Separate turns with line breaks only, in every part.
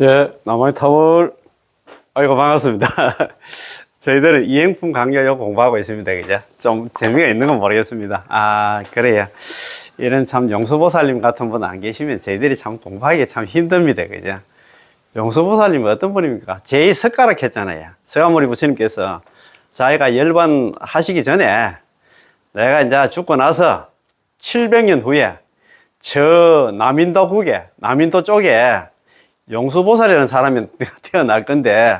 예, 남한의 타월. 아이고, 반갑습니다. 저희들은 이행품 강요요 공부하고 있습니다. 그죠? 좀 재미가 있는 건 모르겠습니다. 아, 그래요. 이런 참 용수보살님 같은 분 안 계시면 저희들이 참 공부하기 참 힘듭니다. 그죠? 용수보살님은 어떤 분입니까? 제2석가락 했잖아요. 서가모니 부처님께서 자기가 열반 하시기 전에 내가 이제 죽고 나서 700년 후에 저 남인도 쪽에 용수보살이라는 사람이 태어날 건데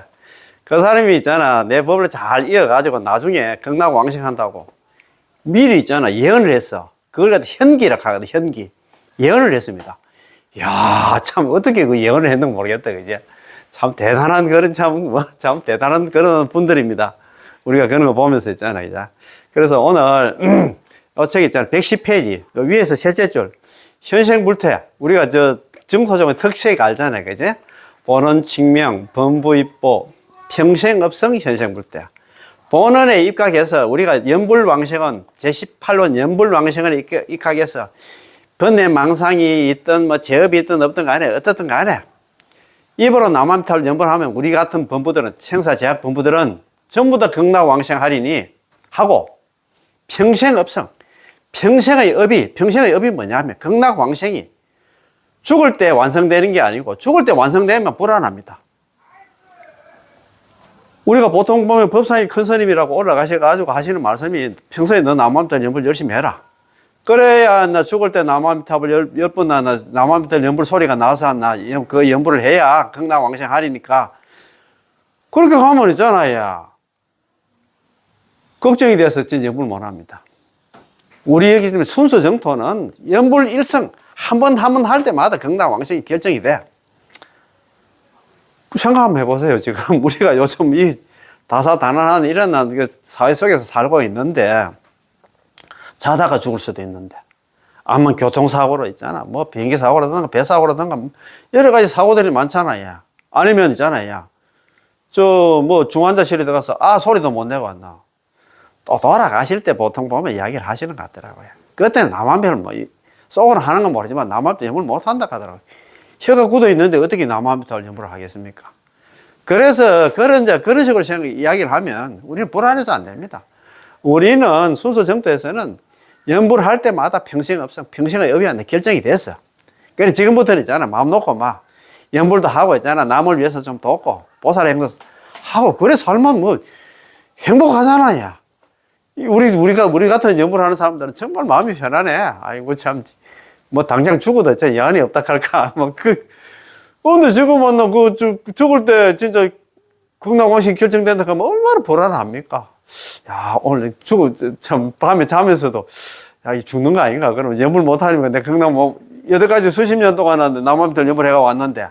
그 사람이 있잖아, 내 법을 잘 이어가지고 나중에 극락왕생한다고 미리 있잖아 예언을 했어. 그걸 갖다 현기라고 하거든. 현기 예언을 했습니다. 야, 참 어떻게 그 예언을 했는지 모르겠다. 그죠? 참 대단한 그런 참 대단한 그런 분들입니다. 우리가 그런 거 보면서 있잖아. 그죠? 그래서 오늘 책 있잖아, 110페이지 그 위에서 셋째 줄 현생불태, 우리가 저 정토종의 특색 알잖아요. 그지? 본원, 칙명, 범부입보, 평생업성, 현생불태. 본원에 입각해서 우리가 연불왕생은 제18론 연불왕생을 입각해서 번뇌 망상이 있든 뭐 제업이 있든 없든 간에 어떻든 간에 입으로 남한타를 연불하면 우리 같은 범부들은, 생사제약 범부들은 전부 다 극락왕생하리니 하고, 평생업성, 평생의 업이 뭐냐면 극락왕생이 죽을 때 완성되는 게 아니고 죽을 때 완성되면 불안합니다. 우리가 보통 보면 법상의 큰 스님이라고 올라가셔가지고 하시는 말씀이 평소에 너 남한미탈 연불 열심히 해라. 그래야 나 죽을 때 남한미탑을 10번 나 남한미탈 연불 소리가 나서 나 그 연불을 해야 극락왕생 하리니까. 그렇게 가면 있잖아요. 걱정이 돼서 진짜 연불 못 합니다. 우리 여기 순수 정토는 연불 일성 한 번 할 때마다 극락왕생이 결정이 돼. 생각 한번 해보세요. 지금 우리가 요즘 이 다사다난한 이런 사회 속에서 살고 있는데 자다가 죽을 수도 있는데, 아니면 교통사고로 있잖아, 뭐 비행기 사고라든가 배 사고라든가 여러 가지 사고들이 많잖아요. 아니면 있잖아요, 저 뭐 중환자실에 들어가서 소리도 못 내고 왔나, 또 돌아가실 때 보통 보면 이야기를 하시는 것 같더라고요. 그때는 남한별을 뭐 속으로 하는 건 모르지만 남한테 연불 못 한다 하더라고요. 혀가 굳어 있는데 어떻게 남한테 연불을 하겠습니까? 그래서 그런 식으로 이야기를 하면 우리는 불안해서 안 됩니다. 우리는 순수 정토에서는 연불을 할 때마다 평생업성, 평생의 업이 안 돼 결정이 됐어. 그래서 지금부터는 있잖아, 마음 놓고 막 연불도 하고 있잖아, 남을 위해서 좀 돕고 보살 행동 하고 그래 살면 뭐 행복하잖아요. 우리 같은 연불을 하는 사람들은 정말 마음이 편하네. 아이고 참, 뭐 당장 죽어도 저 여한이 없다 할까. 근데 지금은 죽을 때 진짜 극락왕생 결정된다 하면 얼마나 불안합니까? 야, 오늘 참 밤에 자면서도 야, 이 죽는 거 아닌가? 그러면 연불 못하니까 내가 극락 여태까지 수십 년 동안 남한들 연불 해가 왔는데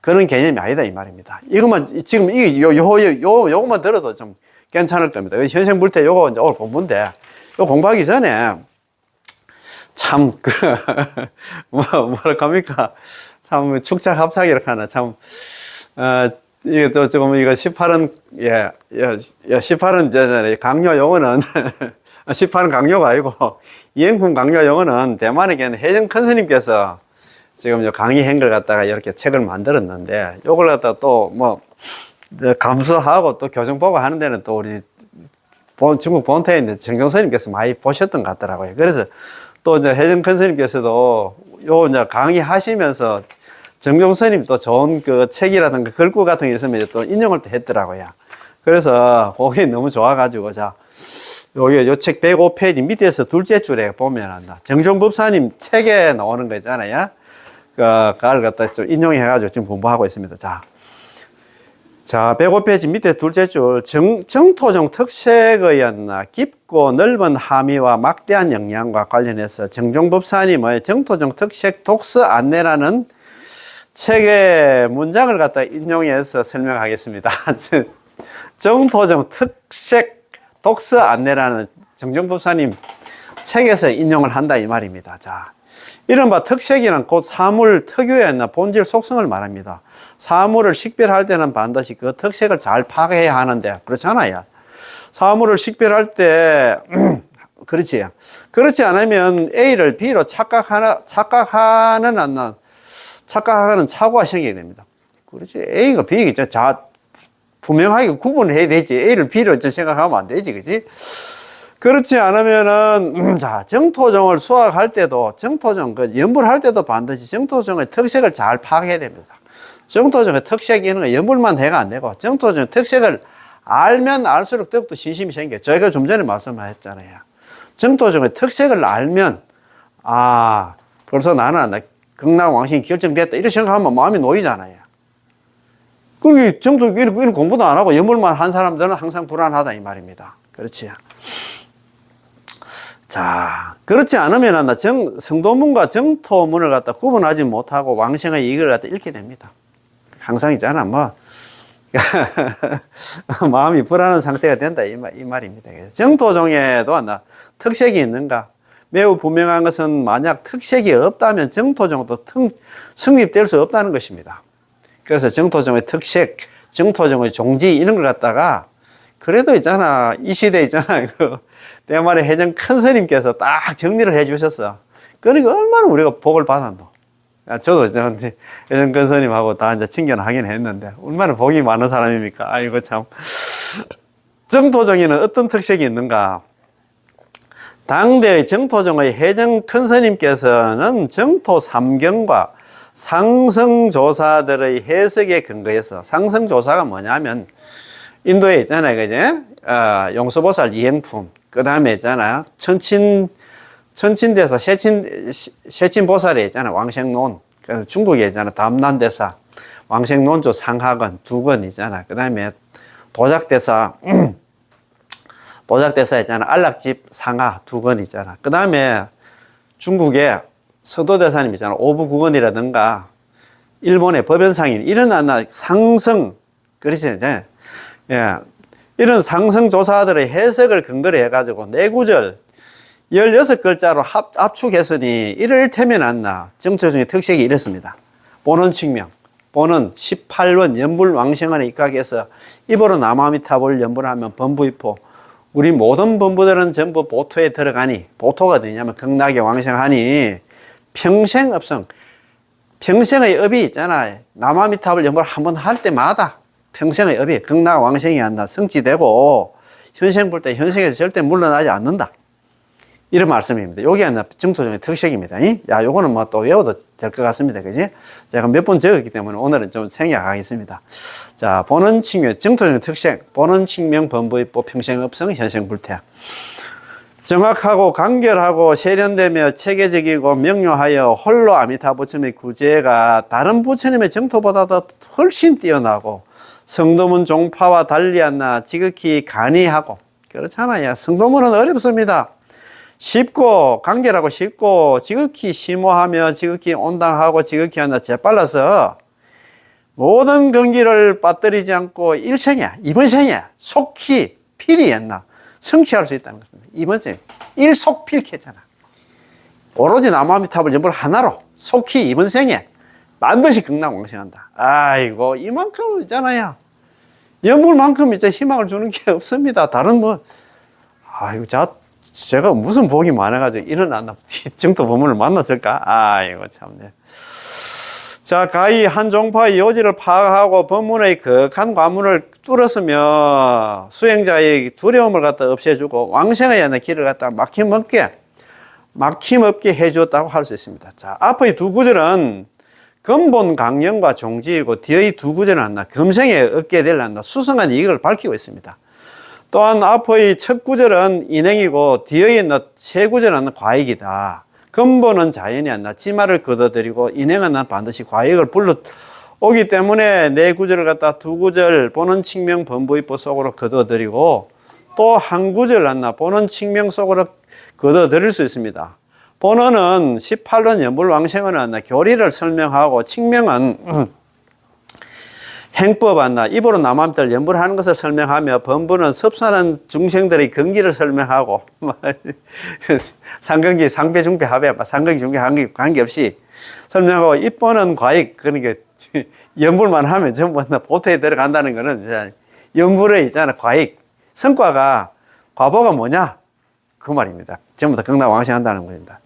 그런 개념이 아니다 이 말입니다. 이것만 지금 요것만 들어도 좀 괜찮을 겁니다. 현생불태 요거 이제 오늘 공부인데, 요 공부하기 전에 참 뭐랄까 합니까? 참 축착합착 이렇게 하나 참 이게 또 조금 이거 18은 18은 이제 강요 용어는 18은 강요가 아니고 이행품 강요 용어는 대만에 계신 해정 큰 스님께서 지금 강의한 걸 갖다가 이렇게 책을 만들었는데, 요걸 갖다가 또 뭐 감수하고 또 교정 보고 하는 데는 또 우리 중국 본토에 있는 정정 스님께서 많이 보셨던 것 같더라고요. 그래서 또 이제 해정 큰 스님께서도 요 이제 강의하시면서 정정 스님 또 좋은 그 책이라든가 글구 같은 게 있으면 또 인용을 또 했더라고요. 그래서 그게 너무 좋아가지고, 자, 요 책 105페이지 밑에서 둘째 줄에 보면 정종법사님 책에 나오는 거 있잖아요. 그걸 갖다 좀 인용해가지고 지금 공부하고 있습니다. 자, 105페이지 밑에 둘째 줄, 정토종 특색의 깊고 넓은 함의와 막대한 영향과 관련해서 정종법사님의 정토종 특색 독서 안내라는 책의 문장을 갖다 인용해서 설명하겠습니다. 정토종 특색 독서 안내라는 정종법사님 책에서 인용을 한다 이 말입니다. 자, 이른바 특색이란 곧 사물 특유의 본질 속성을 말합니다. 사물을 식별할 때는 반드시 그 특색을 잘 파악해야 하는데, 그렇잖아요. 사물을 식별할 때 그렇지 않으면 A를 B로 착각하는 착오가 생기게 됩니다. 그렇지. A가 B겠죠. 자, 분명하게 구분을 해야 되지. A를 B로 생각하면 안 되지. 그지? 그렇지 않으면은, 자, 정토종을 수확할 때도, 정토종, 연불할 때도 반드시 정토종의 특색을 잘 파악해야 됩니다. 정토종의 특색이 있는 거 연불만 해가 안 되고, 정토종의 특색을 알면 알수록 더욱더 신심이 생겨요. 저희가 좀 전에 말씀하셨잖아요. 정토종의 특색을 알면, 아, 벌써 나는 극락왕신이 결정됐다. 이렇게 생각하면 마음이 놓이잖아요. 그리고 정토, 이런 공부도 안 하고 연불만 한 사람들은 항상 불안하다. 이 말입니다. 그렇지. 자, 그렇지 않으면 성도문과 정토문을 갖다 구분하지 못하고 왕생의 이익을 갖다 잃게 됩니다. 항상 있잖아, 뭐. 마음이 불안한 상태가 된다. 이 말입니다. 정토종에도 특색이 있는가? 매우 분명한 것은 만약 특색이 없다면 정토종도 성립될 수 없다는 것입니다. 그래서 정토종의 특색, 정토종의 종지 이런 걸 갖다가 그래도 있잖아. 이 시대에 있잖아. 대만의 해전 큰 스님께서 딱 정리를 해 주셨어. 그러니까 얼마나 우리가 복을 받았노. 저도 해전 큰 스님하고 다 이제 친견을 하긴 했는데 얼마나 복이 많은 사람입니까? 아이고 참. 정토종에는 어떤 특색이 있는가? 당대의 정토종의 해전 큰 스님께서는 정토 삼경과 상성조사들의 해석에 근거해서 상성조사가 뭐냐면 인도에 있잖아요, 그제? 용수보살 이행품. 그 다음에 있잖아요. 천친대사, 세친보살에 있잖아요. 왕생론. 중국에 있잖아요. 담난대사, 왕생론조 상하건, 두건 있잖아요. 그 다음에 도작대사, 도작대사 있잖아요. 안락집 상하 두건 있잖아요. 그 다음에 중국에 서도대사님 있잖아요. 오부구건이라든가, 일본의 법연상인, 이런 상성, 그러시죠. 예. 이런 상성조사들의 해석을 근거로 해가지고 내구절 16글자로 압축했으니 이를테면 정토종의 특색이 이렇습니다. 보는 측명, 보는 18원 연불왕생원에 입각해서 입으로 남아미타불 연불하면 범부입포. 우리 모든 범부들은 전부 보토에 들어가니, 보토가 되냐면 극락에 왕생하니 평생업성, 평생의 업이 있잖아요. 남아미타불 연불 한번 할 때마다 평생의 업이 극락 왕생이 성취되고 현생 볼 때 현생에서 절대 물러나지 않는다. 이런 말씀입니다. 요게 정토종의 특색입니다. 야, 요거는 뭐 또 외워도 될 것 같습니다. 그지? 제가 몇 번 적었기 때문에 오늘은 좀 생략하겠습니다. 자, 보는 측면, 정토종의 특색, 보는 측면, 범부입보, 평생업성, 현생불태. 정확하고 간결하고 세련되며 체계적이고 명료하여 홀로 아미타 부처님의 구제가 다른 부처님의 정토보다도 훨씬 뛰어나고 성도문 종파와 달리 지극히 간이하고, 그렇잖아요. 성도문은 어렵습니다. 쉽고 간결하고 쉽고 지극히 심오하며 지극히 온당하고 지극히 재빨라서 모든 근기를 빠뜨리지 않고 일생에, 이번 생에 속히 필히 성취할 수 있다는 것입니다. 이번 생에 일속필했잖아. 오로지 남아미타불 연불 하나로 속히 이번 생에 반드시 극락왕생한다. 아이고, 이만큼 있잖아요. 연불만큼 이제 희망을 주는 게 없습니다. 다른 아이고, 제가 무슨 복이 많아가지고 이런 정토 법문을 만났을까? 아이고, 참네. 자, 가히 한 종파의 요지를 파악하고 법문의 극한 과문을 뚫었으며 수행자의 두려움을 갖다 없애주고 왕생의 길을 갖다 막힘없게 해주었다고 할 수 있습니다. 자, 앞의 두 구절은 근본 강령과 종지이고 뒤의 두 구절은 금생에 얻게 될 수성한 이익을 밝히고 있습니다. 또한 앞의 첫 구절은 인행이고 뒤의 세 구절은 과익이다. 근본은 자연이 지말을 거둬들이고 인행은 반드시 과익을 불러오기 때문에 네 구절을 갖다 두 구절 보는 측명 범부입보 속으로 거둬들이고 또 한 구절 보는 측명 속으로 거둬들일 수 있습니다. 본어는 18원 연불왕생은 교리를 설명하고 측명은 행법 입으로 남아미타를 연불하는 것을 설명하며 범부는 섭산한 중생들의 근기를 설명하고 상근기, 상배, 중배, 합해 상근기, 중배 관계없이 설명하고 입보는 과익, 그러니까 연불만 하면 전부 보토에 들어간다는 것은 연불에 있잖아 과익, 성과가 과보가 뭐냐? 그 말입니다. 전부 다 극락왕생한다는 겁니다.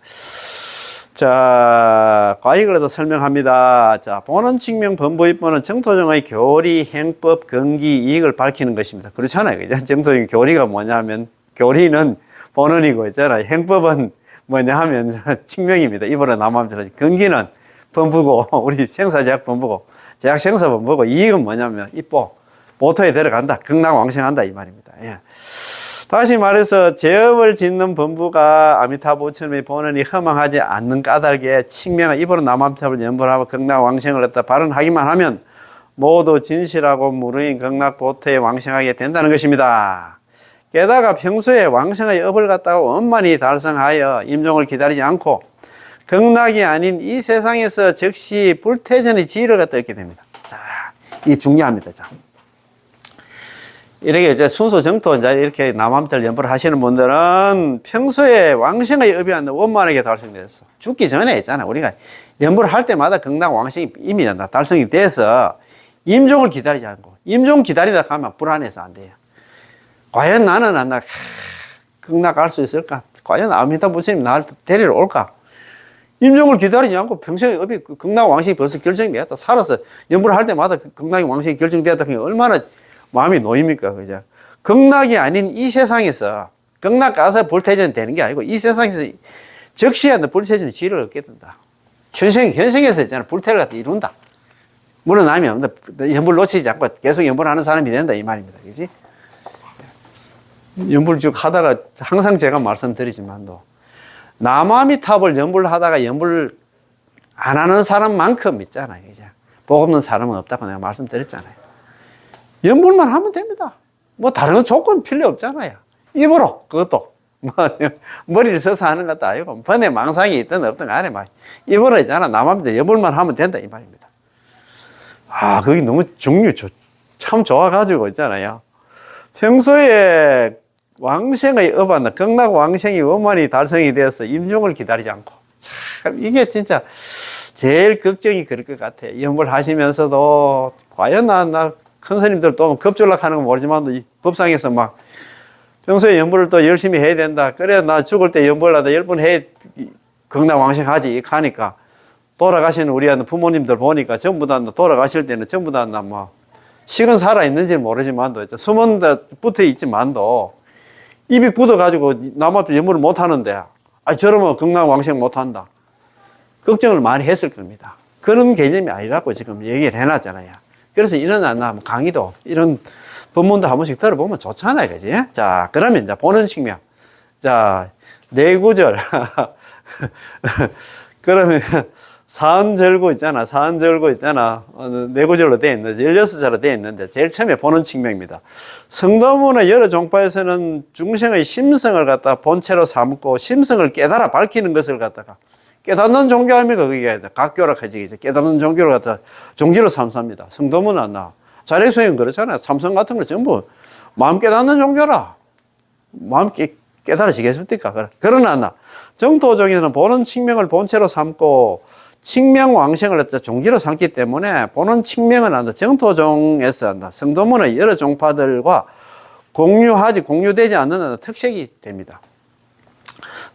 자, 과익을 더 설명합니다. 자, 본원 칙명 범부입본은 정토정의 교리, 행법, 근기, 이익을 밝히는 것입니다. 그렇잖아요. 그죠? 정토정 교리가 뭐냐면, 교리는 본원이고 있잖아요. 행법은 뭐냐 하면 칙명입니다. 이번에 남함처럼. 근기는 범부고, 우리 생사제약 범부고, 제약 생사 범부고, 이익은 뭐냐면, 이뽀, 모토에 들어간다. 극락왕생한다. 이 말입니다. 예. 다시 말해서 제업을 짓는 범부가 아미타부처님의 본원이 허망하지 않는 까닭에 칙명을 입으로 남함탑을 연불하고 극락왕생을 했다 발언하기만 하면 모두 진실하고 무르인 극락보토에 왕생하게 된다는 것입니다. 게다가 평소에 왕생의 업을 갖다가 원만히 달성하여 임종을 기다리지 않고 극락이 아닌 이 세상에서 즉시 불태전의 지위를 갖다 얻게 됩니다. 자, 이 중요합니다. 자. 이렇게 이제 순수 정토 이제 이렇게 남함절 연불을 하시는 분들은 평소에 왕생의 업이 원만하게 달성됐어. 죽기 전에 있잖아. 우리가 연불을 할 때마다 극락 왕생이 이미 달성이 돼서 임종을 기다리지 않고 임종 기다리다 가면 불안해서 안 돼요. 과연 나는 극락 갈 수 있을까? 과연 아미타 부처님 나를 데리러 올까? 임종을 기다리지 않고 평생의 업이 극락 왕생이 벌써 결정되었다. 살아서 연불을 할 때마다 극락 왕생이 결정되었다. 그러니까 얼마나 마음이 놓입니까? 그죠? 극락이 아닌 이 세상에서, 극락 가서 불태전 되는 게 아니고, 이 세상에서 즉시한 불태전의 지위를 얻게 된다. 현생에서 있잖아. 불태를 갖다 이룬다. 물러나면, 연불 놓치지 않고 계속 연불하는 사람이 된다. 이 말입니다. 그지? 연불 쭉 하다가, 항상 제가 말씀드리지만도, 남아미탑을 연불 하다가 연불 안 하는 사람만큼 있잖아요. 그죠? 복 없는 사람은 없다고 내가 말씀드렸잖아요. 연불만 하면 됩니다. 뭐 다른 조건 필요 없잖아요. 입으로 그것도 뭐 머리를 써서 하는 것도 아니고 번에 망상이 있든 없든 간에 막 입으로 있잖아. 남한테 연불만 하면 된다 이 말입니다. 아, 그게 너무 참 좋아가지고 있잖아요. 평소에 왕생의 업한다. 극락 왕생이 원만히 달성이 되어서 임종을 기다리지 않고 참 이게 진짜 제일 걱정이 그럴 것 같아요. 연불 하시면서도 과연 나 큰 스님들 또 급졸락하는 건 모르지만 이 법상에서 막 평소에 연불을 또 열심히 해야 된다. 그래 나 죽을 때 연불하다 10번 해 극락왕생하지 이렇게 하니까 돌아가시는 우리 부모님들 보니까 전부 다 돌아가실 때는 전부 다 뭐 식은 살아 있는지 모르지만도 숨은 데 붙어 있지만도 입이 굳어가지고 남 앞에 연불을 못 하는데 저러면 극락왕생 못 한다. 걱정을 많이 했을 겁니다. 그런 개념이 아니라고 지금 얘기를 해놨잖아요. 그래서 이런 강의도, 이런 법문도 한 번씩 들어보면 좋잖아요. 그지? 자, 그러면 이제 보는 측면. 자, 내구절. 그러면 사은절구 있잖아. 사은절구 있잖아. 내구절로 되어 있는데, 16자로 되어 있는데, 제일 처음에 보는 측면입니다. 성도문의 여러 종파에서는 중생의 심성을 갖다 본체로 삼고, 심성을 깨달아 밝히는 것을 갖다가 깨닫는 종교 아닙니까? 그게 각교락하지. 깨닫는 종교를 갖다 종지로 삼습니다. 성도문 안 나. 자력수행 그렇잖아요. 삼성 같은 거 전부 마음 깨닫는 종교라. 마음 깨달으시겠습니까? 그러나 정토종에는 보는 칙명을 본체로 삼고 칙명왕생을 갖다 종지로 삼기 때문에 보는 칙명은 한다. 정토종에서 한다. 성도문의 여러 종파들과 공유되지 않는 특색이 됩니다.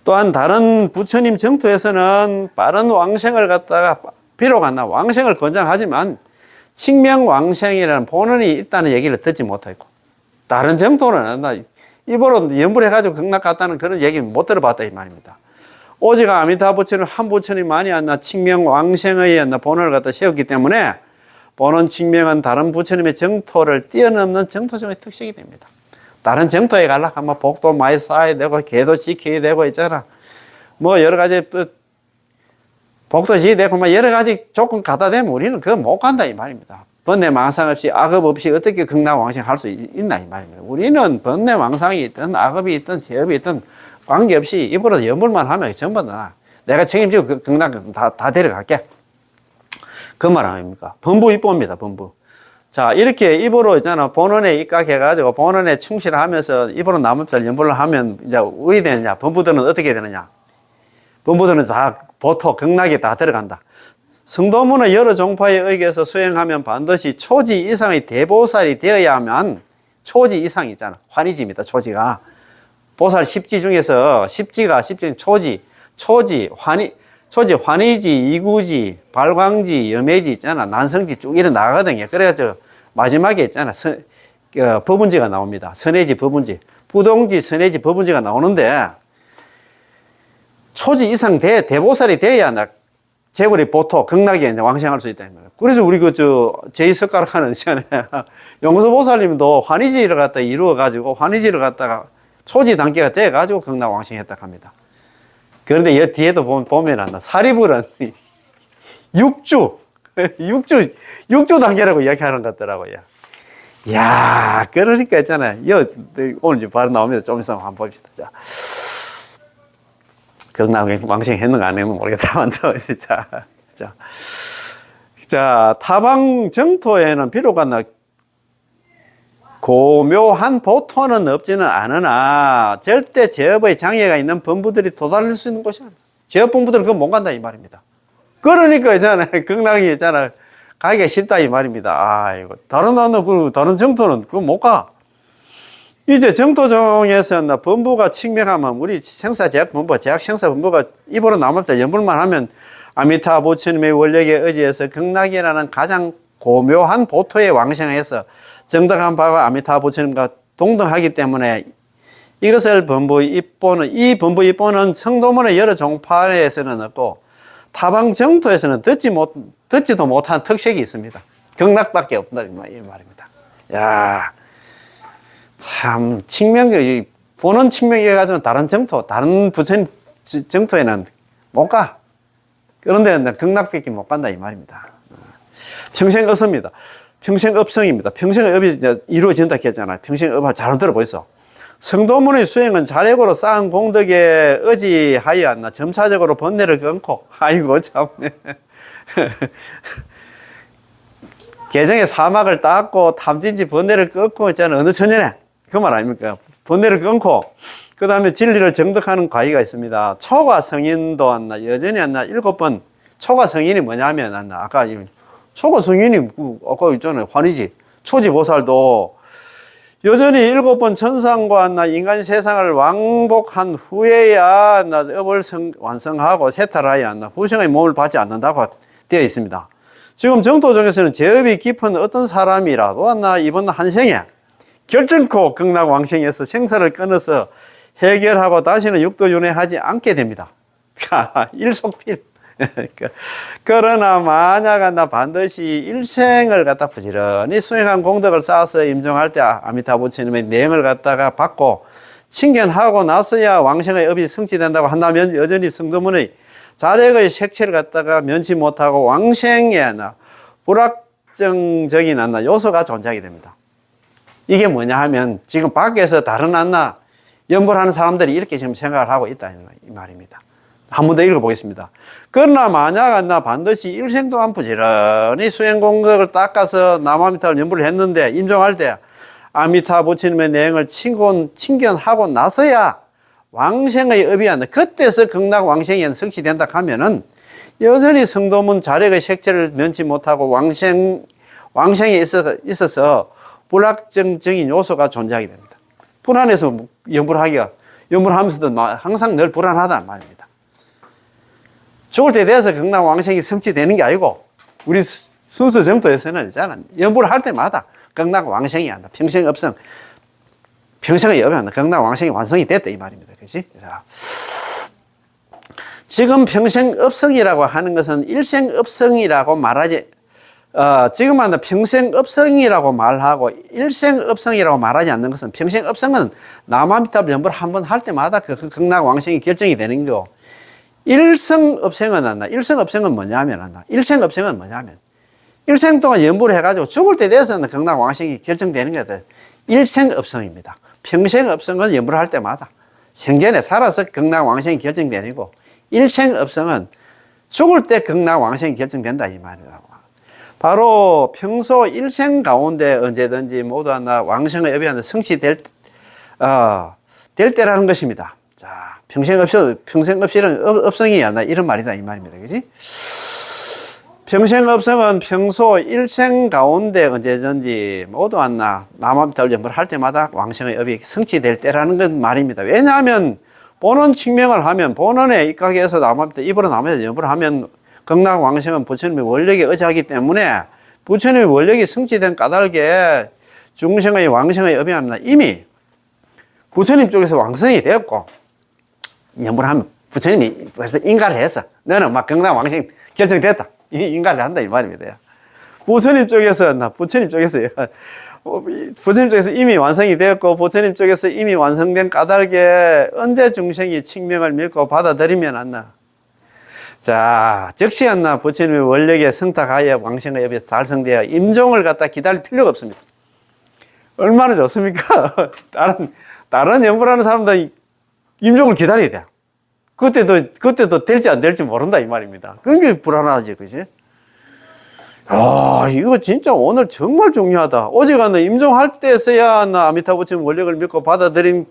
또한 다른 부처님 정토에서는 빠른 왕생을 갖다가 비록 왕생을 권장하지만 칙명왕생이라는 본원이 있다는 얘기를 듣지 못하고 다른 정토는 입으로 연불해가지고 극락 갔다는 그런 얘기는 못 들어봤다 이 말입니다. 오직 아미타 부처님 한 부처님만이 칙명왕생의 본원을 갖다 세웠기 때문에 본원 칙명은 다른 부처님의 정토를 뛰어넘는 정토종의 특색이 됩니다. 다른 정토에 가려고 하면 복도 많이 쌓아야 되고, 개도 지켜야 되고 있잖아. 뭐 여러 가지, 복도 지어야 되고, 뭐 여러 가지 조건 갖다 대면 우리는 그거 못 간다, 이 말입니다. 번뇌 망상 없이, 악업 없이 어떻게 극락왕생 할 수 있나, 이 말입니다. 우리는 번뇌 망상이 있든, 악업이 있든, 제업이 있든, 관계없이 입으로 연불만 하면 전부 다 내가 책임지고 극락 다 데려갈게. 그 말 아닙니까? 범부 입보입니다, 범부. 자, 이렇게 입으로 있잖아. 본원에 입각해가지고 본원에 충실하면서 입으로 남업들 연불을 하면 이제 왜 되느냐? 범부들은 어떻게 되느냐? 범부들은 다 보토, 극락에 다 들어간다. 성도문의 여러 종파에 의해서 수행하면 반드시 초지 이상의 대보살이 되어야 하면 초지 이상 있잖아. 환희지입니다, 초지가. 보살 10지 중에서 10지가 초지, 환희, 초지, 환희지, 이구지, 발광지, 염해지 있잖아. 난성지 쭉 이래 나가거든요. 그래가지고 마지막에 있잖아. 법운지가 나옵니다. 선해지, 법운지. 부동지, 선해지, 법운지가 나오는데 초지 이상 대보살이 돼야 나 재물이 보토, 극락에 이제 왕생할 수 있다. 그래서 우리 제2석가락 하는 시간에 용서보살님도 환희지를 갖다 이루어가지고 환희지를 갖다가 초지 단계가 돼가지고 극락 왕생했다 합니다. 그런데 이 뒤에도 보면 사리불은 육주 단계라고 이야기하는 것 같더라고요. 이야, 그러니까 있잖아요. 오늘 이제 바로 나오면서 좀 있으면 한번 봅시다. 자. 극락 왕생 했는가 안 했는가 모르겠다만, 자, 타방 정토에는 비록 고묘한 보토는 없지는 않으나 절대 제업의 장애가 있는 범부들이 도달할 수 있는 곳이 아니야. 제업 범부들은 그건 못 간다 이 말입니다. 그러니까 있잖아요. 극락이 있잖아요. 가기가 쉽다 이 말입니다. 아이고, 다른 정토는 그거 못 가. 이제 정토종에서 범부가 칙명하면 우리 생사제약 범부, 제약 생사 범부가 입으로 남았다 연불만 하면 아미타 부처님의 원력에 의지해서 극락이라는 가장 고묘한 보토에 왕생해서 정덕한 바가 아미타 부처님과 동등하기 때문에 이것을 범부 입보는, 이 범부 입보는 성도문의 여러 종파에서는 없고 타방 정토에서는 듣지도 못한 특색이 있습니다. 극락밖에 없다 이 말입니다. 야, 참 보는 측면에 가지고 다른 정토, 다른 부처님 정토에는 못 가. 그런데 극락밖에 못 간다 이 말입니다. 평생 없습니다. 평생 업성입니다. 평생 업이 이루어진다 했잖아요. 평생 업 잘 들어보이소. 성도문의 수행은 자력으로 쌓은 공덕에 의지하여 점차적으로 번뇌를 끊고, 아이고 참. 개정의 사막을 닦고 탐진지 번뇌를 끊고 있잖아요. 어느 천년에 그 말 아닙니까? 번뇌를 끊고 그 다음에 진리를 정득하는 과의가 있습니다. 초과 성인도 여전히 7번. 초과 성인이 뭐냐면 아까 초과 성인이 아까 있잖아요. 환희지 초지 보살도 여전히 7번 천상과 인간 세상을 왕복한 후에야 업을 완성하고 해탈하여 후생의 몸을 받지 않는다고 되어 있습니다. 지금 정토종에서는 제업이 깊은 어떤 사람이라도 이번 한 생에 결정코 극락 왕생에서 생사를 끊어서 해결하고 다시는 육도윤회하지 않게 됩니다. 일속필. 그러나 만약 반드시 일생을 갖다 부지런히 수행한 공덕을 쌓아서 임종할 때 아미타 부처님의 내용을 갖다가 받고 칭견하고 나서야 왕생의 업이 성취된다고 한다면 여전히 성도문의 자력의 색채를 갖다가 면치 못하고 왕생에 불확정적인 요소가 존재하게 됩니다. 이게 뭐냐 하면 지금 밖에서 다른 연불하는 사람들이 이렇게 지금 생각을 하고 있다 이 말입니다. 한 번 더 읽어보겠습니다. 그러나 만약 반드시 일생 동안 부지런히 수행 공덕을 닦아서 남아미타를 연불을 했는데 임종할 때 아미타 부처님의 내용을 칭견하고 나서야 왕생의 업이 그때서 극락 왕생이 성취된다 하면은 여전히 성도문 자력의 색채를 면치 못하고 왕생에 있어서 불확정적인 요소가 존재하게 됩니다. 불안해서 연불하면서도 항상 늘 불안하단 말입니다. 죽을 때 돼서 극락 왕생이 성취되는 게 아니고 우리 순수 정토에서는 있잖아. 연불을 할 때마다 극락 왕생이 한다. 평생 업성. 평생의 여변, 극락 왕생이 완성이 됐다 이 말입니다. 그렇지? 자, 지금 평생 업성이라고 하는 것은 일생 업성이라고 말하지. 지금 평생 업성이라고 말하고 일생 업성이라고 말하지 않는 것은 평생 업성은 남아미타 연불 한번 할 때마다 그 극락 왕생이 결정이 되는 거고 일생 업성은 뭐냐면 일생 동안 연불을 해가지고 죽을 때 돼서는 극락 왕생이 결정되는 게 일생 업성입니다. 평생 업성은 연불을 할 때마다 생전에 살아서 극락 왕생이 결정되는 거고 일생 업성은 죽을 때 극락 왕생이 결정된다 이 말이에요. 바로 평소 일생 가운데 언제든지 모두 왕생의 업이 성취될 때라는 것입니다. 자, 평생 업실은 업성이 이런 말이다 이 말입니다. 그지? 평생 업성은 평소 일생 가운데 언제든지 모두 남아미타를 연불할 때마다 왕생의 업이 성취될 때라는 건 말입니다. 왜냐하면 본원 칙명을 하면 본원에 입각해서 남합니다. 입으로 남합니다. 옆으로 하면 극락왕생은 부처님의 원력에 의지하기 때문에 부처님의 원력이 성취된 까닭에 중생의 왕생의 업이합니다. 이미 부처님 쪽에서 왕성이 되었고 염불 하면 부처님이 벌써 인가를 했어. 너는 막 극락왕생 결정됐다. 인가를 한다 이 말입니다. 부처님 쪽에서 이미 완성이 되었고 부처님 쪽에서 이미 완성된 까닭에 언제 중생이 칙명을 믿고 받아들이면 안나. 자, 즉시 안나 부처님의 원력에 성탁하여 왕생의 업에 달성되어 임종을 갖다 기다릴 필요가 없습니다. 얼마나 좋습니까? 다른 연구하는 사람들 임종을 기다려야 돼요. 그때도 될지 안 될지 모른다 이 말입니다. 그게 불안하지, 그지? 이거 진짜 오늘 정말 중요하다. 오직은 임종할 때 써야 나 아미타 부처님 원력을 믿고 받아들인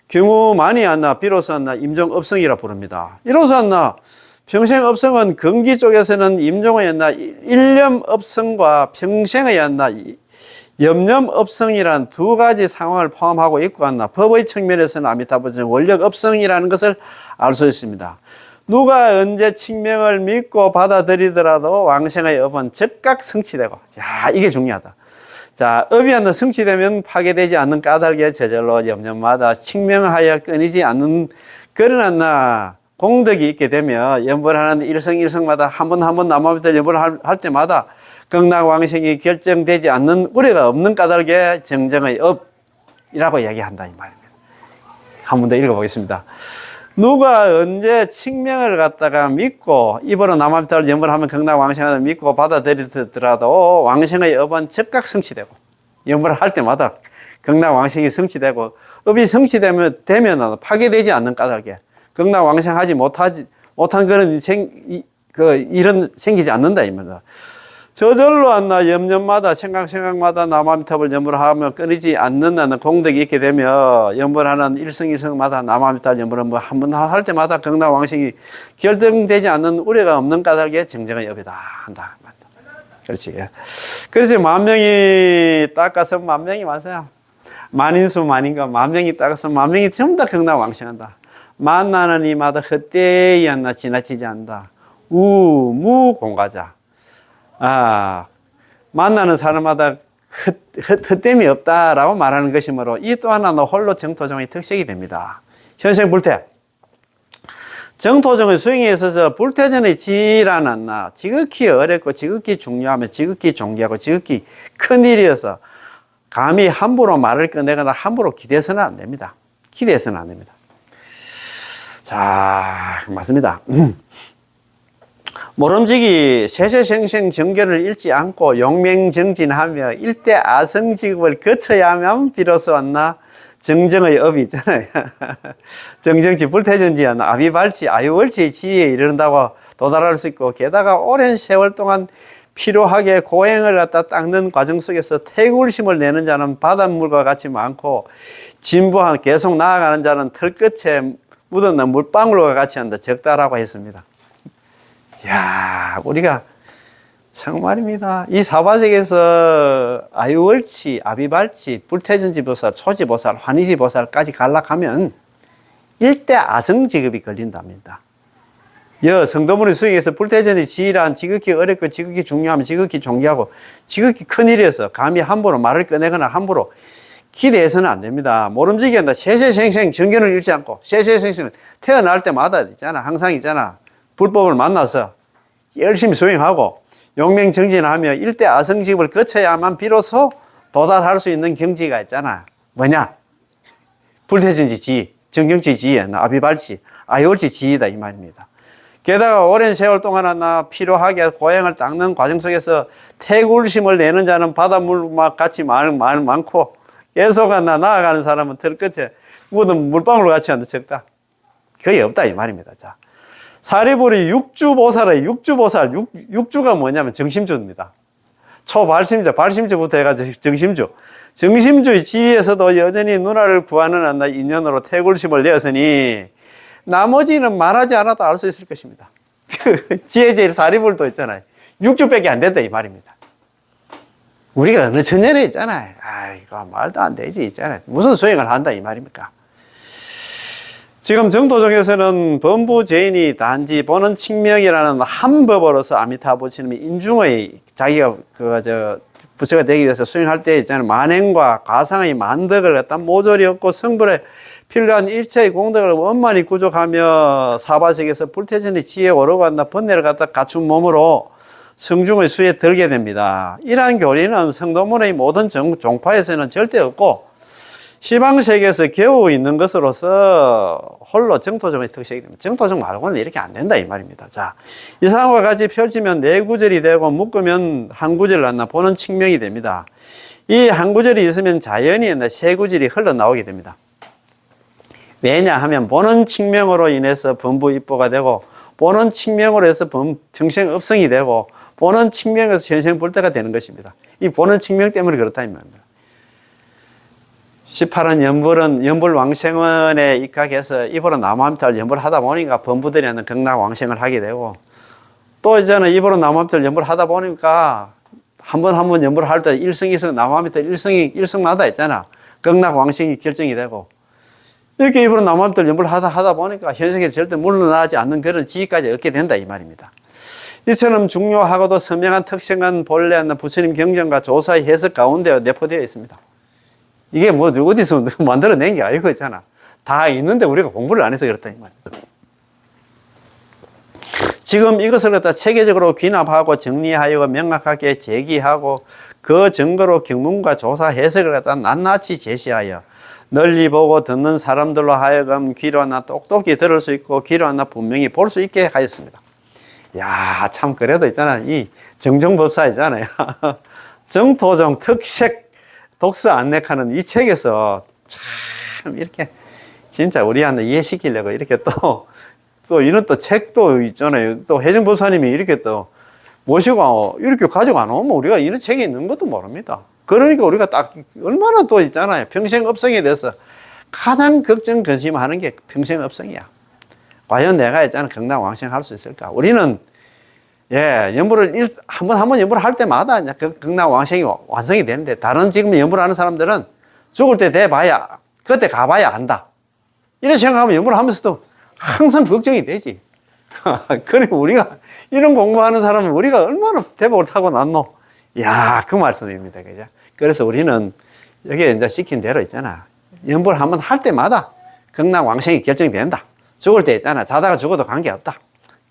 경우만이 안나 비로소 안나 임종업성이라 부릅니다. 이로써 안나 평생업성은 경기 쪽에서는 임종의 안나 일념업성과 평생의 안나 염념업성이란 두 가지 상황을 포함하고 있고 안나 법의 측면에서는 아미타 부처님 원력업성이라는 것을 알 수 있습니다. 누가 언제 칙명을 믿고 받아들이더라도 왕생의 업은 즉각 성취되고, 자, 이게 중요하다. 자, 업이 하나 성취되면 파괴되지 않는 까닭에 저절로 염년마다 칙명하여 끊이지 않는 그런 하나 공덕이 있게 되며 연불하는 일성일성마다 한 번 한 번 남아부터 연불할 때마다 극락왕생이 결정되지 않는 우려가 없는 까닭에 정정의 업이라고 얘기한다 이 말입니다. 한 번 더 읽어보겠습니다. 누가 언제 칙명을 갖다가 믿고 입으로 남아비탈을 연불하면 극락왕생을 믿고 받아들이더라도 왕생의 업은 즉각 성취되고 연불을 할 때마다 극락왕생이 성취되고 업이 성취되면 파괴되지 않는 까닭에 극락왕생하지 못한 그런 일은 생기지 않는다 입니다. 저절로 안나 염년마다 생각마다 남아미탑을 연불하며 끊이지 않는다는 공덕이 있게 되며 연불하는 일성일성마다 남아미탑을 연불하며 한 번 할 때마다 극락왕생이 결정되지 않는 우려가 없는 까닭에 정정의 업이다 한다. 그렇지. 그래서 만명이 닦아서 만명이 왔어요. 만인수 만인가 만명이 닦아서 만명이 전부 다 극락왕생한다. 만나는 이마다 헛되이 안나 지나치지 않는다. 무공가자. 만나는 사람마다 헛됨이 없다라고 말하는 것이므로 이 또 하나 홀로 정토종의 특색이 됩니다. 현생불태. 정토종의 수행에 있어서 불태전의 지라는 지극히 어렵고 지극히 중요하며 지극히 존귀하고 지극히 큰일이어서 감히 함부로 말을 꺼내거나 함부로 기대서는 안 됩니다. 기대서는 안 됩니다. 자, 맞습니다. 모름지기 세세생생 정견을 잃지 않고 용맹정진하며 일대 아성직업을 거쳐야만 비로소 왔나 정정의 업이 있잖아요. 정정지 불태전지 아비발치 아유월치의 지혜에 이른다고 도달할 수 있고 게다가 오랜 세월 동안 필요하게 고행을 갖다 닦는 과정 속에서 태굴심을 내는 자는 바닷물과 같이 많고 진부한 계속 나아가는 자는 털끝에 묻어난 물방울과 같이 한다 적다라고 했습니다. 야, 우리가 정말입니다. 이 사바sek에서 아유월치, 아비발치, 불태전지보살, 초지보살, 환희지보살까지 간락하면 일대 아성직업이 걸린답니다. 성도문의 수행에서 불태전의 지위란 지극히 어렵고 지극히 중요하면 지극히 존귀하고 지극히 큰일이어서 감히 함부로 말을 꺼내거나 함부로 기대해서는 안 됩니다. 모름지기 한다. 세세생생 정견을 잃지 않고 세세생생 태어날 때마다 있잖아. 항상 있잖아. 불법을 만나서 열심히 수행하고 용맹정진하며 일대 아성직업을 거쳐야만 비로소 도달할 수 있는 경지가 있잖아. 뭐냐? 불태전지 지위, 정경치 지위, 아비발치, 아유월치 지위다 이 말입니다. 게다가 오랜 세월 동안 필요하게 고행을 닦는 과정 속에서 태굴심을 내는 자는 바닷물과 같이 많고 계속 나아가는 사람은 털끝에 묻은 물방울 같이 한다 적다. 거의 없다 이 말입니다. 자, 사리불이 육주보살, 육주가 뭐냐면 정심주입니다. 초발심주, 발심주부터 해가지고 정심주의 지위에서도 여전히 누나를 구하는 인연으로 태굴심을 내었으니 나머지는 말하지 않아도 알 수 있을 것입니다. 지혜제일 사리불도 있잖아요. 육주밖에 안 된다 이 말입니다. 우리가 어느 천년에 있잖아요. 이거 말도 안 되지 있잖아요. 무슨 수행을 한다 이 말입니까? 지금 정토종에서는 범부제인이 단지 보는 칙명이라는 한 법으로서 아미타 부처님이 인중의 자기가 부처가 되기 위해서 수행할 때 있잖아요. 만행과 가상의 만덕을 갖다 모조리 얻고 성불에 필요한 일체의 공덕을 원만히 구족하며 사바sek에서 불태전의 지혜에 오르고 한다 번뇌를 갖다 갖춘 몸으로 성중의 수에 들게 됩니다. 이러한 교리는 성도문의 모든 종파에서는 절대 없고 시방세계에서 겨우 있는 것으로서 홀로 정토종의 특색이 됩니다. 정토종 말고는 이렇게 안 된다 이 말입니다. 자, 이상과 같이 펼치면 네 구절이 되고 묶으면 한 구절 났나 보는 측명이 됩니다. 이 한 구절이 있으면 자연히 세 구절이 흘러나오게 됩니다. 왜냐 하면 보는 측명으로 인해서 범부 입보가 되고 보는 측명으로 해서 평생업성이 되고 보는 측명에서 현생불대가 되는 것입니다. 이 보는 측명 때문에 그렇다 이 말입니다. 18원 연불왕생원에 입각해서 입으로 나무함탈 연불을 하다 보니까 범부들이 하는 극락왕생을 하게 되고 또 이제는 입으로 나무함탈 연불을 하다 보니까 한 번 연불을 할 때 일성 나무함탈 일성마다 있잖아. 극락왕생이 결정이 되고 이렇게 입으로 나무함탈 연불을 하다 보니까 현생에 절대 물러나지 않는 그런 지위까지 얻게 된다 이 말입니다. 이처럼 중요하고도 선명한 특성은 본래 부처님 경전과 조사의 해석 가운데 내포되어 있습니다. 이게 뭐 어디서 만들어낸 게 아니고 있잖아. 다 있는데 우리가 공부를 안 해서 그렇다 이 말이야. 지금 이것을 갖다 체계적으로 귀납하고 정리하여 명확하게 제기하고 그 증거로 경문과 조사 해석을 갖다 낱낱이 제시하여 널리 보고 듣는 사람들로 하여금 귀로 하나 똑똑히 들을 수 있고 귀로 하나 분명히 볼 수 있게 하였습니다. 야, 참 그래도 있잖아. 이 정정법사 있잖아요. 정토정 특색 독서 안내하는 이 책에서 참 이렇게 진짜 우리한테 이해시키려고 이렇게 또 이런 또 책도 있잖아요. 또 해정법사님이 이렇게 또 모시고 이렇게 가지고 안 오면 우리가 이런 책이 있는 것도 모릅니다. 그러니까 우리가 딱 얼마나 또 있잖아요. 평생업성에 대해서 가장 걱정 근심하는 게 평생업성이야. 과연 내가 있잖아 극락왕생할 수 있을까? 우리는 연불을 한 번 연불을 할 때마다 극락왕생이 완성이 되는데 다른 지금 연불을 하는 사람들은 죽을 때 돼봐야 그때 가봐야 안다. 이런 생각하면 연불을 하면서도 항상 걱정이 되지. 그리고 우리가 이런 공부하는 사람은 우리가 얼마나 대복을 타고 났노? 야, 그 말씀입니다. 그죠? 그래서 우리는 여기에 이제 시킨 대로 있잖아. 연불을 한번 할 때마다 극락왕생이 결정이 된다. 죽을 때 있잖아. 자다가 죽어도 관계없다.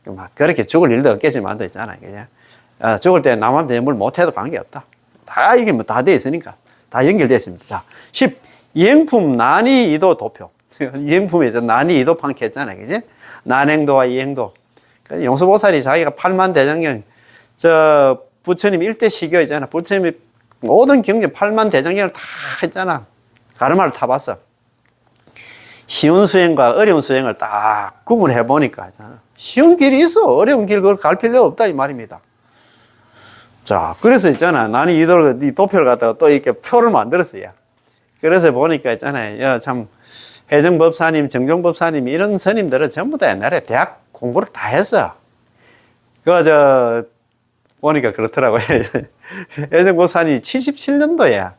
막 그렇게 죽을 일도 없겠지만도 있잖아. 그냥 죽을 때 남한테 연불 못해도 관계없다. 다 이게 뭐 다 돼 있으니까 다 연결되어 있습니다. 자, 10. 이행품 난이이도 도표. 이행품에 난이이도판 했잖아. 그지? 난행도와 이행도. 용수보살이 자기가 8만 대장경, 부처님 일대 시교 있잖아. 부처님이 모든 경전 8만 대장경을 다 했잖아. 가르마를 타봤어. 쉬운 수행과 어려운 수행을 딱 구분해 보니까 쉬운 길이 있어. 어려운 길 그걸 갈 필요 없다 이 말입니다. 자, 그래서 있잖아. 나는 이 도표를 갖다가 또 이렇게 표를 만들었어요. 그래서 보니까 있잖아요. 참 해정법사님, 정정법사님 이런 스님들은 전부 다 옛날에 대학 공부를 다 했어. 보니까 그렇더라고요. 해정법사님이 77년도에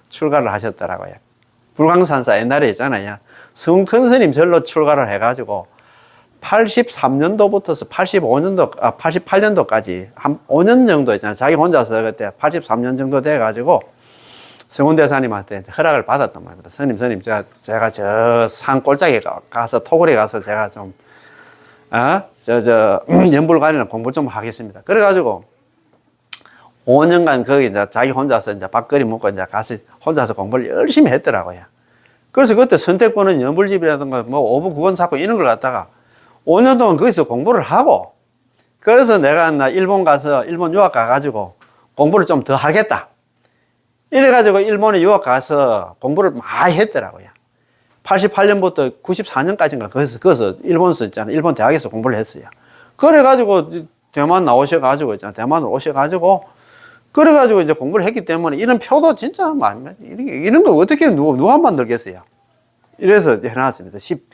출가를 하셨더라고요. 불광산사 옛날에 있잖아요. 성큰 스님 절로 출가를 해가지고 83년도부터서 88년도까지 한 5년 정도 있잖아요. 자기 혼자서 그때 83년 정도 돼가지고 성훈대사님한테 허락을 받았단 말입니다. 스님, 제가 저 산 꼴짝에 가서, 토굴에 가서 제가 좀, 연불관이나 공부 좀 하겠습니다. 그래가지고 5년간 거기 이제 자기 혼자서 이제 밥거리 먹고 이제 가서 혼자서 공부를 열심히 했더라고요. 그래서 그때 선택권은 연불집이라든가 뭐 오부 국원 사건 이런 걸 갖다가 5년 동안 거기서 공부를 하고 그래서 내가 일본 가서 일본 유학 가가지고 공부를 좀 더 하겠다. 이래가지고 일본에 유학 가서 공부를 많이 했더라고요. 88년부터 94년까지인가 거기서 일본서 있잖아. 일본 대학에서 공부를 했어요. 그래가지고 대만 나오셔가지고 있잖아. 대만으로 오셔가지고 그래가지고 이제 공부를 했기 때문에 이런 표도 진짜 이런 거 어떻게 누가 만들겠어요? 이래서 해놨습니다. 10.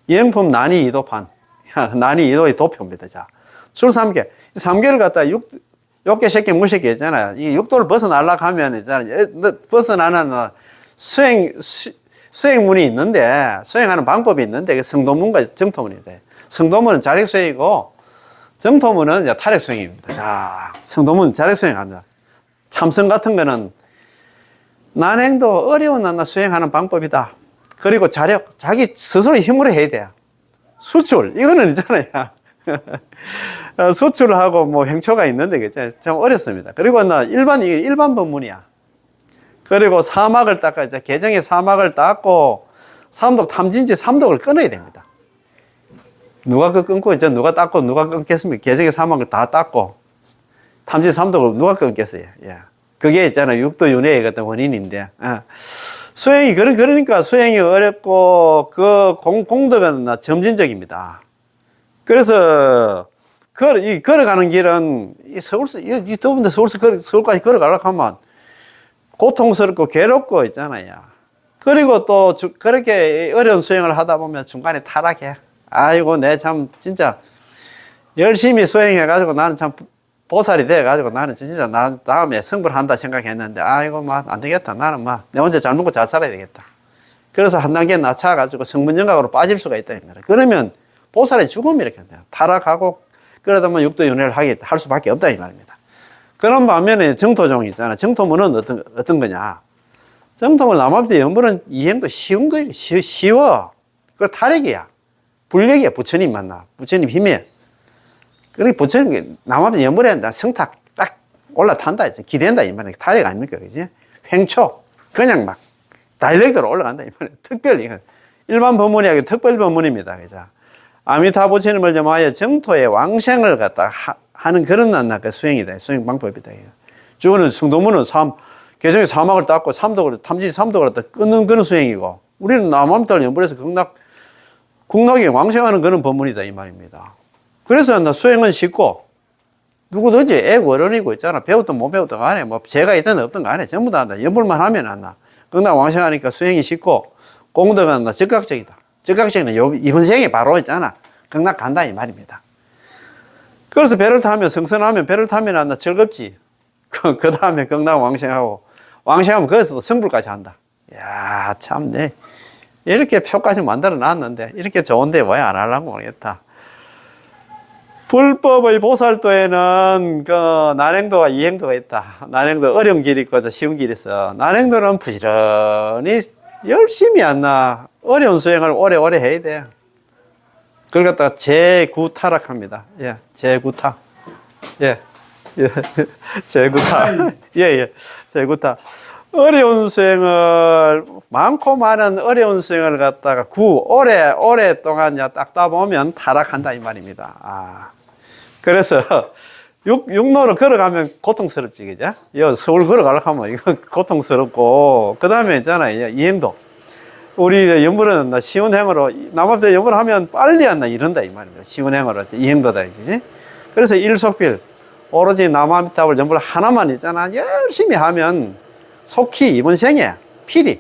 이행품 난이 이도판. 난이 이도의 도표입니다. 자, 출 3개. 3개를 갖다 6개, 새끼, 무새끼 했잖아요. 이 6도를 벗어나려고 하면 있잖아요. 벗어나는 수행문이 있는데, 수행하는 방법이 있는데, 그 성도문과 정토문이 돼. 성도문은 자력수행이고, 정토문은 이제 타력수행입니다. 자, 성도문 자력수행합니다. 참선 같은 거는 난행도 어려운 나 수행하는 방법이다. 그리고 자력, 자기 스스로 힘으로 해야 돼요. 수출, 이거는 있잖아요. 수출하고 뭐 행초가 있는데, 그죠? 좀 어렵습니다. 그리고 이게 일반 법문이야. 그리고 사막을 닦아, 이제 개정의 사막을 닦고, 삼독, 탐진지 삼독을 끊어야 됩니다. 누가 그 끊고, 이제 누가 닦고, 누가 끊겠습니까? 개정의 사막을 다 닦고, 탐진지 삼독을 누가 끊겠어요? 예. 그게 있잖아요. 육도윤회의 어떤 원인인데. 수행이, 그러니까 수행이 어렵고, 그 공덕은 점진적입니다. 그래서, 걸어가는 길은, 이 더운데 서울까지 걸어가려고 하면, 고통스럽고 괴롭고 있잖아요. 그리고 또 그렇게 어려운 수행을 하다 보면 중간에 타락해. 아이고, 내 참 진짜 열심히 수행해가지고 나는 참 보살이 돼가지고 나는 진짜 나 다음에 성불 한다 생각했는데, 아이고, 안 되겠다. 나는 내 혼자 잘 먹고 잘 살아야 되겠다. 그래서 한 단계 낮춰가지고 성문정각으로 빠질 수가 있다. 그러면 보살의 죽음이 이렇게 돼요. 타락하고 그러다 보면 육도윤회를 할 수밖에 없다 이 말입니다. 그런 반면에 정토종 있잖아. 정토문은 어떤 거냐. 정토문 남합대 연불은 이행도 쉬운 거예요. 쉬워. 그 타력이야. 불력이야. 부처님 만나. 부처님 힘이야. 그러니까 부처님, 남합대 연불에 성탁 딱 올라탄다. 기댄다. 이 말이야. 타력 아닙니까? 그지? 횡초. 그냥 다이렉트로 올라간다. 이 말이야. 특별히. 일반 법문이 아니고 특별 법문입니다. 그죠? 아미타 부처님을 점하여 정토의 왕생을 갖다 하는 그런 그 수행이다. 수행 방법이다. 주어는 성도문은 개정의 사막을 닦고 탐지 삼독을 갖다 끊는 그런 수행이고, 우리는 남함달 연불에서 국락에 왕생하는 그런 법문이다. 이 말입니다. 그래서 수행은 쉽고, 누구든지 어른이고 있잖아. 배웠든 못 배웠든 간에, 죄가 있든 없든 간에 전부 다 한다. 연불만 하면 한다. 극락 왕생하니까 수행이 쉽고, 공덕은 즉각적이다. 즉각적인 이번 생에 바로 있잖아. 극락 간다. 이 말입니다. 그래서 배를 타면, 성선하면 배를 타면 즐겁지. 그 다음에 극락 왕생하고, 왕생하면 거기서도 성불까지 한다. 이야, 참네. 이렇게 표까지 만들어 놨는데, 이렇게 좋은데 왜 안 하려고 모르겠다. 불법의 보살도에는 난행도와 이행도가 있다. 난행도 어려운 길이 있고 쉬운 길이 있어. 난행도는 부지런히 열심히 어려운 수행을 오래오래 해야 돼. 그걸 갖다가 재구타락합니다. 예, 재구타. 예, 재구타. 예, 재구타. 어려운 수행을, 많고 많은 어려운 수행을 갖다가 오랫동안 닦다 보면 타락한다, 이 말입니다. 그래서, 육로로 걸어가면 고통스럽지, 그죠? 서울 걸어가려고 하면 이거 고통스럽고, 그 다음에 있잖아요, 이행도. 우리 연불은 쉬운 행으로, 남합대 연불 하면 빨리 이런다, 이 말입니다. 쉬운 행으로, 이행도다, 이지? 그래서 일속필, 오로지 남합탑을 연불 하나만 있잖아. 열심히 하면 속히 이번 생에 필이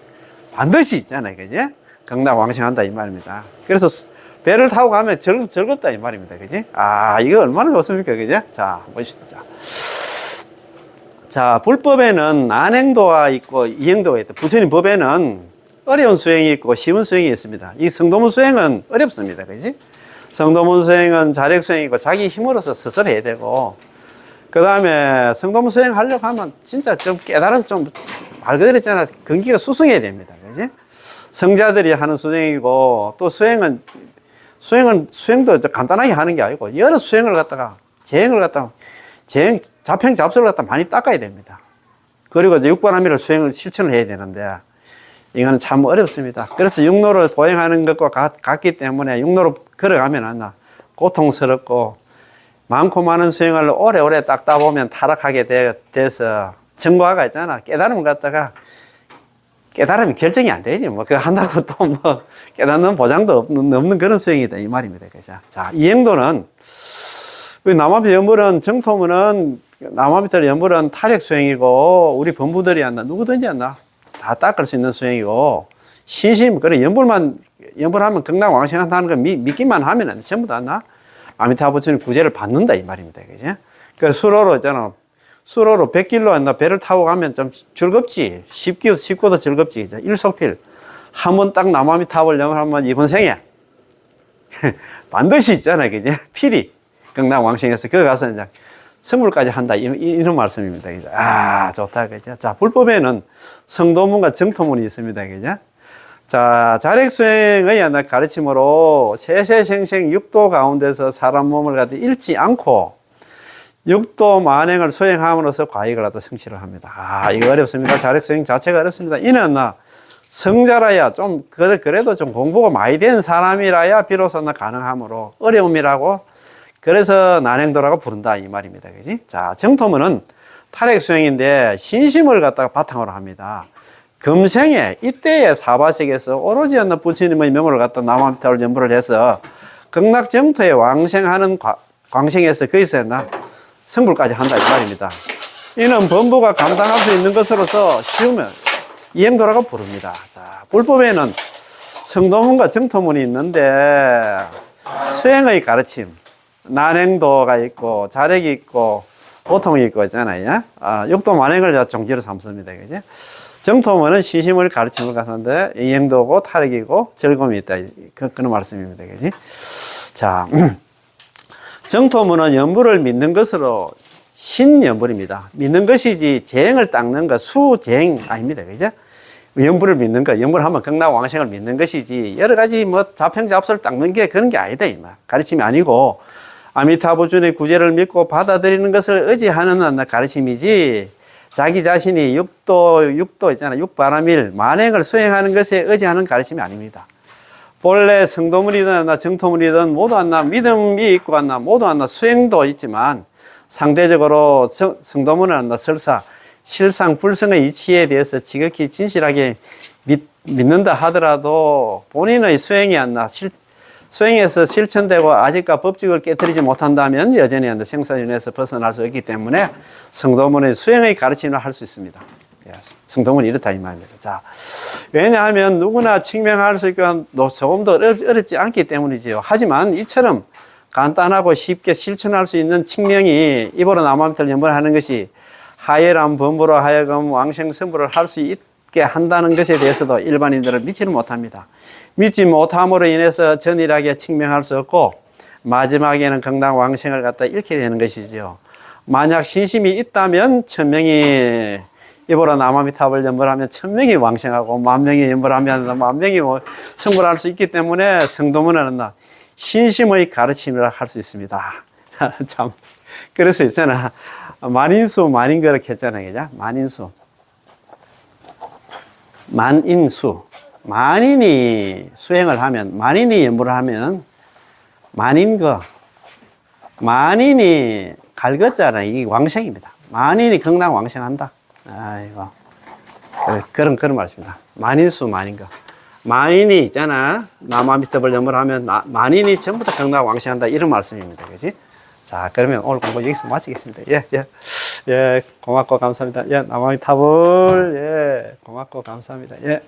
반드시 있잖아요, 그지? 극락 왕생한다, 이 말입니다. 그래서 배를 타고 가면 즐겁다, 이 말입니다, 그지? 이거 얼마나 좋습니까, 그지? 자, 보시죠. 자, 불법에는 난행도가 있고 이행도가 있다. 부처님 법에는 어려운 수행이 있고 쉬운 수행이 있습니다. 이 성도문 수행은 어렵습니다. 그지? 성도문 수행은 자력 수행이고 자기 힘으로서 스스로 해야 되고, 그 다음에 성도문 수행 하려고 하면 진짜 좀 깨달아서 말 그대로 있잖아. 근기가 수승해야 됩니다. 그지? 성자들이 하는 수행이고, 또 수행도 간단하게 하는 게 아니고, 여러 수행을 갖다가, 자평 잡설을 갖다 많이 닦아야 됩니다. 그리고 이제 육반함이를 실천을 해야 되는데, 이거는 참 어렵습니다. 그래서 육로를 보행하는 것과 같기 때문에 육로로 걸어가면 고통스럽고, 많고 많은 수행을 오래오래 닦다 보면 타락하게 돼서, 정보화가 있잖아. 깨달음을 갖다가, 깨달음이 결정이 안 되지. 그거 한다고 또 깨닫는 보장도 없는 그런 수행이다. 이 말입니다. 그죠? 자, 이행도는, 남합의 연불은, 정토문은, 남합의 연불은 타력 수행이고, 우리 본부들이 누구든지 다 닦을 수 있는 수행이고, 그래, 연불하면 극락 왕생한다는 거 믿기만 하면 전부 다 아미타 부처님 구제를 받는다, 이 말입니다. 그죠? 그 수로로 있잖아. 수로로 100길로 배를 타고 가면 좀 즐겁지. 쉽고도 즐겁지. 일속필. 한번 딱 남아미탑을 염불하면 이번 생에 반드시 있잖아요. 그죠? 필히 극락왕생해서 거기 가서 이제 성불까지 한다. 이런 말씀입니다. 그죠? 아, 좋다. 그죠? 자, 불법에는 성도문과 정토문이 있습니다. 그죠? 자, 자력수행의 가르침으로 세세생생 육도 가운데서 사람 몸을 갖다 잃지 않고 육도 만행을 수행함으로써 과익을 갖다 성취를 합니다. 아, 이거 어렵습니다. 자력수행 자체가 어렵습니다. 이는 성자라야 좀 그래도 좀 공부가 많이 된 사람이라야 비로소 가능하므로 어려움이라고 그래서 난행도라고 부른다 이 말입니다. 그지? 자, 정토문은 탈핵수행인데 신심을 갖다가 바탕으로 합니다. 금생에 이때의 사바sek에서 오로지 부처님의 명을 갖다 남아미탑을 염불을 해서 극락정토에 왕생하는 광생에서 거기서 성불까지 한다 이 말입니다. 이는 범부가 감당할 수 있는 것으로서 쉬우면 이행도라고 부릅니다. 자, 불법에는 성도문과 정토문이 있는데 수행의 가르침, 난행도가 있고 자력이 있고 보통이 있고 있잖아요. 육도 만행을 종지로 삼습니다. 그죠? 정토문은 신심을 가르침을 갖는데 이행도고 탈핵이고 즐거움이 있다. 그런 말씀입니다. 그지? 자, 정토문은 염불을 믿는 것으로 신염불입니다. 믿는 것이지 재행을 닦는 것, 수재행 아닙니다. 그죠? 염불을 믿는 것, 염불하면 극락왕생을 믿는 것이지 여러 가지 자평잡설을 닦는 게 그런 게 아니다. 이 말. 가르침이 아니고 아미타부준의 구제를 믿고 받아들이는 것을 의지하는 가르침이지 자기 자신이 육도 있잖아. 육바라밀, 만행을 수행하는 것에 의지하는 가르침이 아닙니다. 본래 성도문이든 정토문이든 모두 믿음이 있고 모두 수행도 있지만 상대적으로 성도문은 설사 실상불성의 이치에 대해서 지극히 진실하게 믿는다 하더라도 본인의 수행이 수행에서 실천되고 아직까 법칙을 깨뜨리지 못한다면 여전히 생사윤회에서 벗어날 수 있기 때문에 성도문의 수행의 가르침을 할 수 있습니다. 성도문이 이렇다 이 말입니다. 자, 왜냐하면 누구나 증명할 수 있고 조금 더 어렵지 않기 때문이지요. 하지만 이처럼 간단하고 쉽게 실천할 수 있는 증명이 입으로 남아미탑을 염불하는 것이 하열한 범부로 하여금 왕생성불을 할 수 있게 한다는 것에 대해서도 일반인들은 믿지를 못합니다. 믿지 못함으로 인해서 전일하게 증명할 수 없고 마지막에는 극락왕생을 갖다 잃게 되는 것이죠. 만약 신심이 있다면 천명이 입으로 남아미탑을 염불하면 천명이 왕생하고 만명이 염불하면 만명이 성불할 수 있기 때문에 성도문은 신심의 가르침이라 할 수 있습니다. 참 그래서 있잖아. 만인수 만인거 이렇게 했잖아요. 그죠? 만인수 만인이 수행을 하면 만인이 염불을 하면 만인거 만인이 갈겼잖아. 이게 왕생입니다. 만인이 극락 왕생한다. 아이고 그런 말씀입니다. 만인수 만인거 만인이 있잖아. 남아미탑을 염불하면 만인이 전부 다 극락 왕생한다. 이런 말씀입니다. 그지? 자, 그러면 오늘 공부 여기서 마치겠습니다. 예, 고맙고 감사합니다. 예, 남아미탑을, 고맙고 감사합니다. 예.